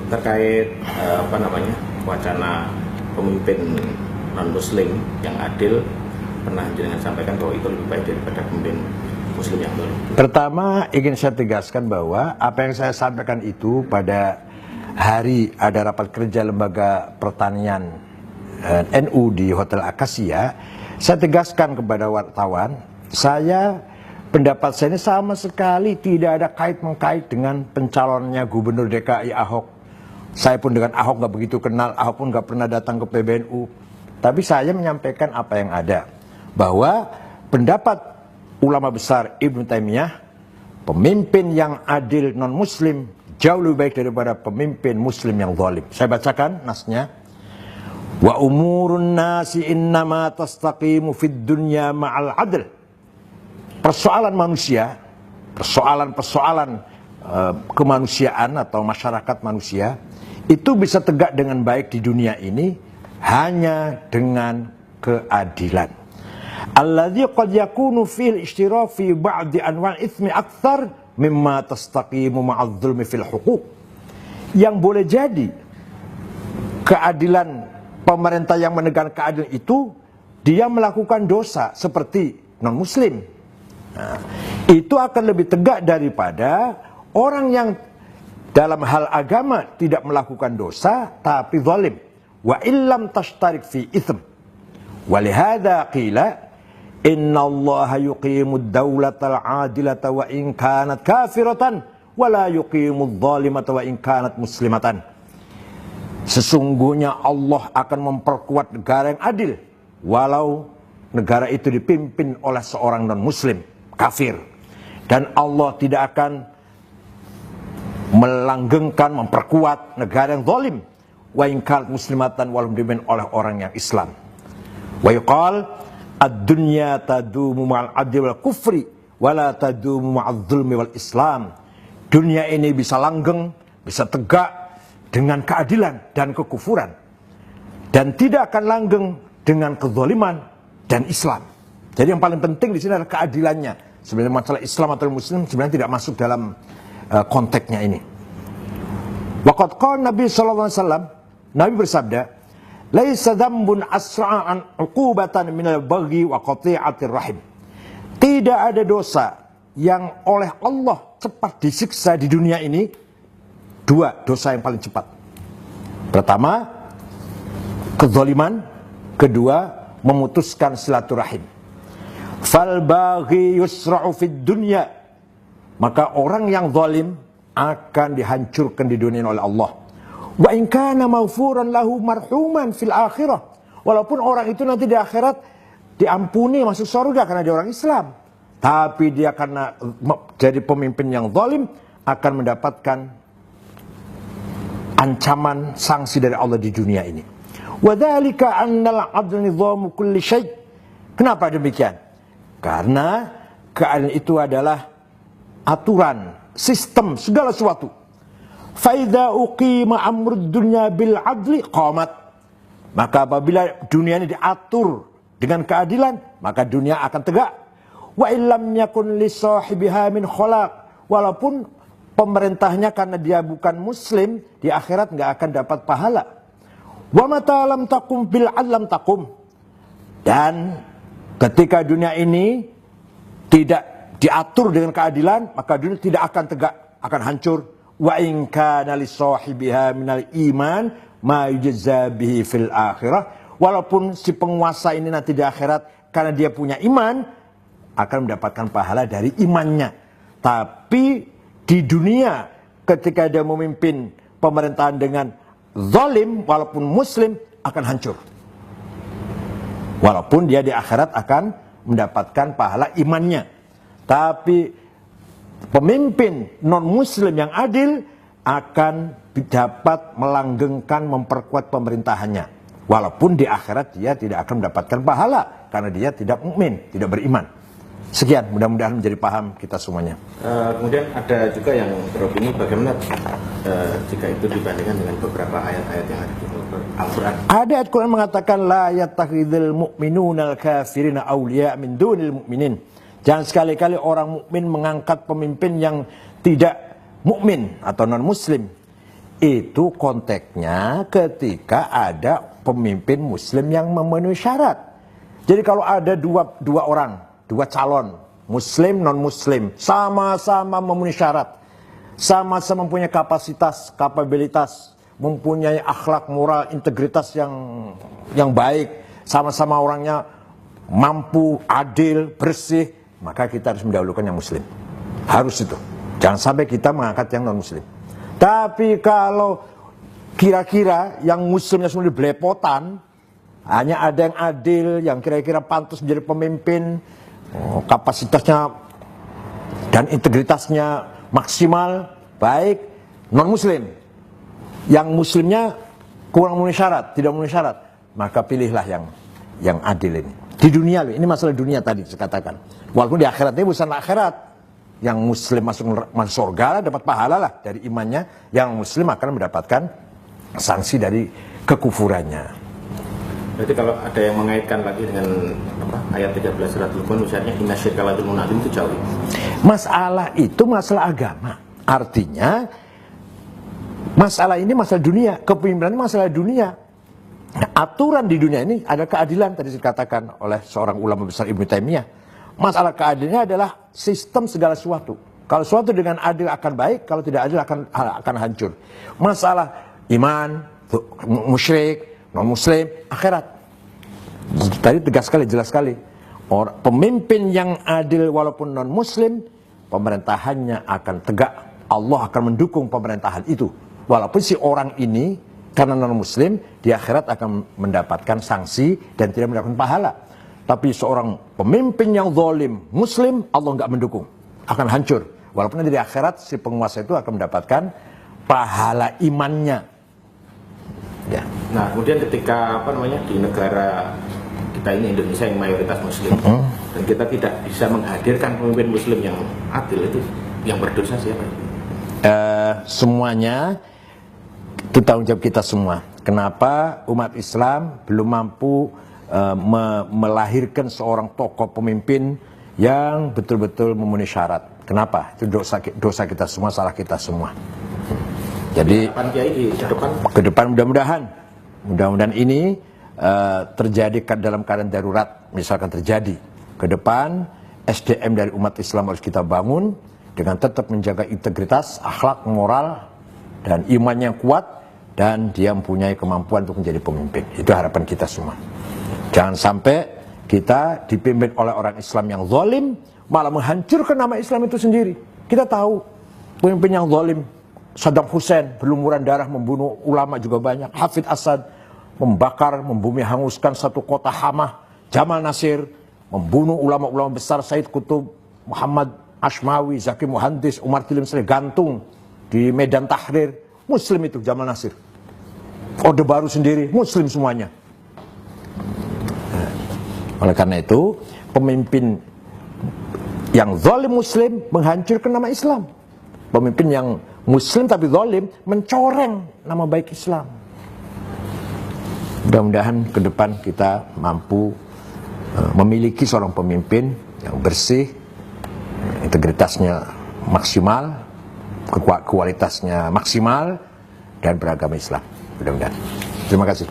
Terkait wacana pemimpin non muslim yang adil, pernah jenengan sampaikan bahwa itu lebih baik daripada pemimpin muslim yang zalim. Pertama ingin saya tegaskan bahwa apa yang saya sampaikan itu pada hari ada rapat kerja lembaga pertanian NU di Hotel Akasia, saya tegaskan kepada wartawan, pendapat saya ini sama sekali tidak ada kait-mengkait dengan pencalonnya Gubernur DKI Ahok. Saya pun dengan Ahok nggak begitu kenal, Ahok pun nggak pernah datang ke PBNU. Tapi saya menyampaikan apa yang ada, bahwa pendapat ulama besar Ibnu Taimiyah, pemimpin yang adil non-muslim jauh lebih baik daripada pemimpin muslim yang zalim. Saya bacakan nasnya. Wa umurun nasi innama tastaqimu fid dunya ma'al adl. Persoalan manusia, persoalan kemanusiaan atau masyarakat manusia itu bisa tegak dengan baik di dunia ini hanya dengan keadilan. Alladzi qad yakunu fil ishtira fi ba'di anwa'il itsmi aktsar mimma tastaqimu ma'adz zulmi fil huquq. Yang boleh jadi keadilan pemerintah yang menegakkan keadilan itu dia melakukan dosa seperti non muslim. Nah, itu akan lebih tegak daripada orang yang dalam hal agama tidak melakukan dosa tapi zalim. Wa illam tashtarik fi itsm. Wa lihadza qila inna Allah yuqimud dawlatal adilata wa in kanat kafiratan wa la yuqimud zalimata wa in kanat muslimatan. Sesungguhnya Allah akan memperkuat negara yang adil walau negara itu dipimpin oleh seorang non muslim kafir, dan Allah tidak akan melanggengkan, memperkuat negara yang zalim wa in kanat muslimatan walau dipimpin oleh orang yang Islam. Wa yuqal ad-dunya tadumu ma'al adli wal kufri wa la tadumu ma'adz zulmi wal Islam. Dunia ini bisa langgeng, bisa tegak dengan keadilan dan kekufuran, dan tidak akan langgeng dengan kezaliman dan Islam. Jadi yang paling penting di sini adalah keadilannya. Sebenarnya masalah Islam atau Muslim sebenarnya tidak masuk dalam konteksnya ini. Waqad qala Nabi sallallahu alaihi wasallam, Nabi bersabda, "Laisa dzambun asra'an 'uqubatan minal baghi wa qati'atir rahim." Tidak ada dosa yang oleh Allah cepat disiksa di dunia ini. Dua dosa yang paling cepat. Pertama, kezaliman. Kedua, memutuskan silaturahim. Fal baghi yusra'u fid dunya. Maka orang yang zalim akan dihancurkan di dunia oleh Allah. Wa in kana maghfuran lahu marhuman fil akhirah. Walaupun orang itu nanti di akhirat diampuni masuk surga karena dia orang Islam, tapi dia karena jadi pemimpin yang zalim akan mendapatkan ancaman sanksi dari Allah di dunia ini. Wa dzalika annal 'adla nidhamu kulli syai'. Kenapa demikian? Karena keadilan itu adalah aturan, sistem segala sesuatu. Fa idza uqima amrud dunya bil 'adli qamat. Maka apabila dunia ini diatur dengan keadilan, maka dunia akan tegak. Wa illam yakun li sahibiha min khalaq. Walaupun pemerintahnya karena dia bukan muslim, di akhirat nggak akan dapat pahala. Wa mata lam taqum bil 'adlam taqum. Dan ketika dunia ini tidak diatur dengan keadilan, maka dunia tidak akan tegak, akan hancur. Wa in kana li sahibiha minal iman ma yujza bihi fil akhirah. Walaupun si penguasa ini nanti di akhirat karena dia punya iman akan mendapatkan pahala dari imannya. Tapi di dunia ketika dia memimpin pemerintahan dengan zalim walaupun muslim akan hancur. Walaupun dia di akhirat akan mendapatkan pahala imannya. Tapi pemimpin non muslim yang adil akan dapat melanggengkan, memperkuat pemerintahannya. Walaupun di akhirat dia tidak akan mendapatkan pahala karena dia tidak mukmin, tidak beriman. Sekian, mudah-mudahan menjadi paham kita semuanya. Kemudian ada juga yang beropini bagaimana jika itu dibandingkan dengan beberapa ayat-ayat yang ada di Al-Quran. Ada ayat Quran mengatakan la yattakhidhul mu'minuna al-kafirina awliya min dunil mu'minin. Jangan sekali-kali orang mukmin mengangkat pemimpin yang tidak mukmin atau non muslim itu konteksnya ketika ada pemimpin muslim yang memenuhi syarat. Jadi kalau ada dua orang, dua calon, muslim, non-muslim, sama-sama memenuhi syarat, sama-sama mempunyai kapasitas, kapabilitas, mempunyai akhlak, moral, integritas yang baik, sama-sama orangnya mampu, adil, bersih, maka kita harus mendahulukan yang muslim. Harus itu. Jangan sampai kita mengangkat yang non-muslim. Tapi kalau kira-kira yang muslimnya semua belepotan, hanya ada yang adil, yang kira-kira pantas menjadi pemimpin, kapasitasnya dan integritasnya maksimal, baik, non-muslim. Yang muslimnya kurang memenuhi syarat, tidak memenuhi syarat, maka pilihlah yang adil ini. Di dunia, ini masalah dunia tadi saya katakan. Walaupun di akhirat ini bukan akhirat. Yang muslim masuk surga dapat pahala lah dari imannya, yang muslim akan mendapatkan sanksi dari kekufurannya. Berarti kalau ada yang mengaitkan lagi dengan ayat 13 surat Luqman, misalnya inna syirka la dzulmun adzim, itu jauh. Masalah itu masalah agama. Artinya masalah ini masalah dunia, kepemimpinan ini masalah dunia. Nah, aturan di dunia ini ada keadilan, tadi dikatakan oleh seorang ulama besar Ibnu Taimiyah. Masalah keadilannya adalah sistem segala sesuatu. Kalau sesuatu dengan adil akan baik, kalau tidak adil akan hancur. Masalah iman, musyrik, non-muslim, akhirat. Tadi tegas sekali, jelas sekali. Pemimpin yang adil walaupun non-muslim, pemerintahannya akan tegak. Allah akan mendukung pemerintahan itu. Walaupun si orang ini karena non-muslim, di akhirat akan mendapatkan sanksi dan tidak mendapatkan pahala. Tapi seorang pemimpin yang zalim, muslim, Allah nggak mendukung, akan hancur. Walaupun di akhirat si penguasa itu akan mendapatkan pahala imannya. Ya. Nah, kemudian ketika di negara kita ini Indonesia yang mayoritas muslim, dan kita tidak bisa menghadirkan pemimpin muslim yang adil, itu yang berdosa siapa? Semuanya itu tanggung jawab kita semua. Kenapa umat Islam belum mampu melahirkan seorang tokoh pemimpin yang betul-betul memenuhi syarat? Kenapa? Itu dosa kita semua, salah kita semua. Jadi ke depan mudah-mudahan ini terjadi dalam keadaan darurat. Misalkan terjadi ke depan, SDM dari umat Islam harus kita bangun dengan tetap menjaga integritas, akhlak, moral, dan iman yang kuat, dan dia mempunyai kemampuan untuk menjadi pemimpin. Itu harapan kita semua. Jangan sampai kita dipimpin oleh orang Islam yang zalim, malah menghancurkan nama Islam itu sendiri. Kita tahu pemimpin yang zalim, Saddam Hussein, berlumuran darah membunuh ulama juga banyak. Hafid Assad membakar, membumi hanguskan satu kota Hamah. Jamal Nasir membunuh ulama-ulama besar, Said Qutb, Muhammad Ashmawi, Zaki Muhandis, Umar Tilim Sri gantung di Medan Tahrir. Muslim itu Jamal Nasir. Orde Baru sendiri Muslim semuanya. Oleh karena itu, pemimpin yang zalim muslim menghancurkan nama Islam. Pemimpin yang muslim tapi zalim mencoreng nama baik Islam. Mudah-mudahan ke depan kita mampu memiliki seorang pemimpin yang bersih, integritasnya maksimal, kualitasnya maksimal, dan beragama Islam. Mudah-mudahan. Terima kasih.